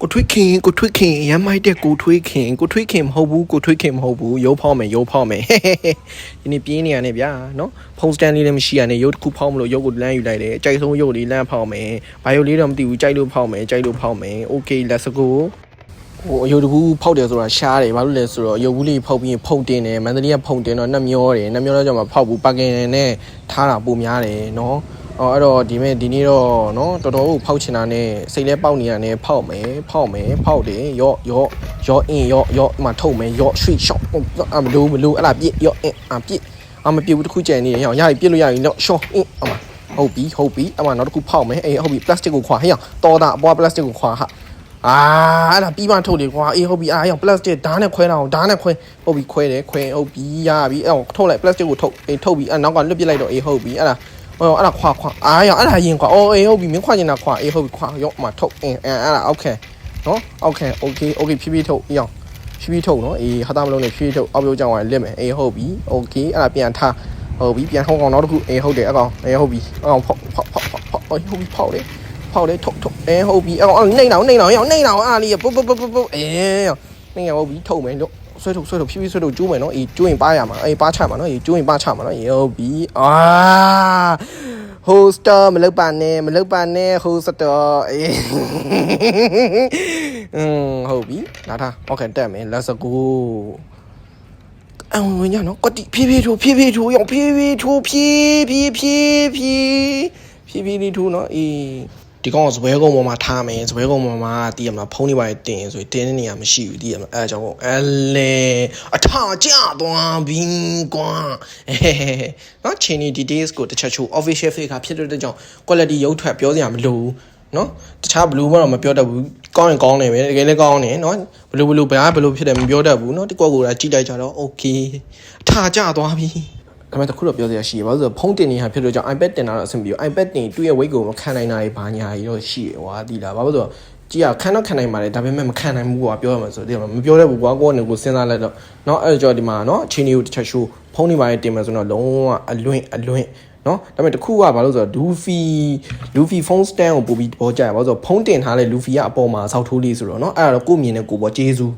ကိုထွေးခင်ရမ်းမိုက်တဲ့ကိုထွေးခင်မဟုတ်ဘူးကိုထွေးခင်မဟုတ်ဘူးရုပ်ဖောက်မယ်ဒီနေ့ပြင်းနေရတယ်ဗျာနော်ဖုန်းစတန်လေးလည်းမရှိရနဲ့ရုပ်တစ်ခုဖောက်မလို့ရုပ်ကိုလမ်းယူလိုက်တယ်အကြိုက်ဆုံးရုပ်လေးလမ်းဖောက်မယ်ဘာရုပ်လေးတော့မသိဘူးကြိုက်လို့ဖောက်မယ် okay let's go ဟိုအယုတ်တကူဖောက်တယ်ဆိုတာရှားတယ်ဘာလို့လဲဆိုတော့ရုပ်ဘူးလေးဖောက်ပြီးဖုန်တင်တယ်မန္တလေးကဖုန်တင်တော့နှက်မျောတယ်တော့ကြောင့်မဖောက်ဘူးပါကင်နဲ့ထားတာပုံများတယ်နော်အဲ့တော့ဒီနေ့တော့နော်တော်တော်ကိုဖောက်ချင်တာနဲ့စိတ်လဲပေါက်နေရနဲ့ဖောက်တယ်ရော့အင်းရော့မှထုတ်မယ်ရော့ရွှေ့ရှော့မလို့အဲ့ဒါပြစ်ရော့အင်းပြစ်မပြစ်ဘူးတစ်ခုကျန်နေတယ်ဟောရပြီပြစ်လို့ရပြီတော့ရှော့အင်းဟုတ်ပြီအဲ့မှာနောက်တစ်ခုဖောက်မယ်အေးဟုတ်ပြီ plastic ကိုခွာဟေ့တော်တာအပေါ် plastic ကိုခွာဟာအဲ့ဒါပြီးမှထုတ်တယ်ကွာအေးဟုတ်ပြီအဲ့ plastic ဓာတ်နဲ့ခွဲတာအောင်ဓာတ်နဲ့ခွဲဟုတ်ပြီခွဲဟုတ်ပြီရပြီအဲ့ထုတ်လိုက် plastic ကိုထုတ်ပြီးအဲ့နောက်ကလွတ်ပစ်လိုက်တော့အေးဟုတ်ပြီအဲ့ဒါအဲ့ဒါခွာအဲ့ဒါရင်ခွာအေးဟုတ်ပြီမင်းခွာချင်တာခွာအေးဟုတ်ပြီခွာရော့မှာထုတ်အဲ့ဒါโอเคနော်โอเคဖြည်းဖြည်းထုတ်ဖြည်းထုတ်နော်အေးဟာတာမလုံးနဲ့ဖြည်းထုတ်အောက်ပြောင်းကြအောင်လက်မယ်အေးဟုတ်ပြီโอเคအဲ့ဒါပြန်ထားဟုတ်ပြီပြန်ထုံးအောင်နောက်တစ်ခုအေးဟုတ်တယ်အကောင်အေးဟုတ်ပြီအကောင်ဖောက်ဟုတ်ပြီဖောက်တယ်ထုတ်အေးဟုတ်ပြီအကောင်နှိမ့်အောင်အားလေးပုတ်အေးနှိမ့်အောင်ဟုတ်ပြီထုတ်မယ်လို့ဆွဲထုတ်ဖြည်းဖြည်းဆွဲထုတ်ကျိုးမယ်နော်အေးကျိုးရင်ပါရမှာအေးပါချမှာနော်အေးကျိုးရင်ပါချမှာနော်အေးဟုတ်ပြီဟိုစတာမလောက်ပါနဲ့ဟိုစတာအေးဟုတ်ပြီလာထားโอเคတက်မယ် let's go ဝင်ရနော်ကွတီဖြည်းဖြည်းထိုးရောဖြည်းဖြည်းထိုးနော်အေးဒီကောင်စပွဲကုန်းပေါ်မှာထားမယ်စပွဲကုန်းပေါ်မှာတည်ရမလားဖုန်းတွေပါတင်ဆိုတင်းနေနေရမရှိဘူးတည်ရမလားအဲအကြောင်းကိုအလေအထကြသွားပြီကွာနော်ချင်းဒီ details ကိုတစ်ချက်ချိုး official fake ဖြစ်တဲ့ကြောင့် quality ရုပ်ထွက်ပြောစရာမလိုဘူးနော်တခြား blue ဘာတော့မပြောတတ်ဘူးကောင်းရင်ကောင်းတယ်ပဲတကယ်လည်းကောင်းတယ်နော်ဘယ်လိုဖြစ်တယ်မပြောတတ်ဘူးနော်ဒီကွက်ကိုကြည့်လိုက်ကြတော့ okay အထကြသွားပြီဒါပေမဲ့တခုတော့ပြောစရာရှိရပါဆိုတော့ဖုန်းတင်နေတာဖြစ်လို့ကြောင့် iPad တင်တာတော့အဆင်ပြေဘူး iPad တင်သူ့ရဲ့ weight ကိုမခံနိုင်တာတွေဘာညာကြီးတော့ရှိရဟွာသိလားဘာလို့ဆိုတော့ကြည့်ရခံနိုင်ပါလေဒါပေမဲ့မခံနိုင်ဘူးကွာပြောရမှာဆိုတော့မပြောတတ်ဘူးကွာကိုယ့်အနေကိုစဉ်းစားလိုက်တော့เนาะအဲ့ကြောဒီမှာเนาะအချင်းကြီးကိုတစ်ချက်ရှိုးဖုန်းတွေပါတင်မယ်ဆိုတော့လုံးဝအလွင့်เนาะဒါပေမဲ့တခုကဘာလို့ဆိုတော့ Luffy phone stand ကိုပို့ပြီးပေါ်ကြရပါဆိုတော့ဖုန်းတင်ထားတဲ့ Luffy ကအပေါ်မှာဆောက်ထိုးလေးဆိုတော့เนาะအဲ့ဒါတော့ကိုမြင်တဲ့ကိုပေါ်ကျေးဇူး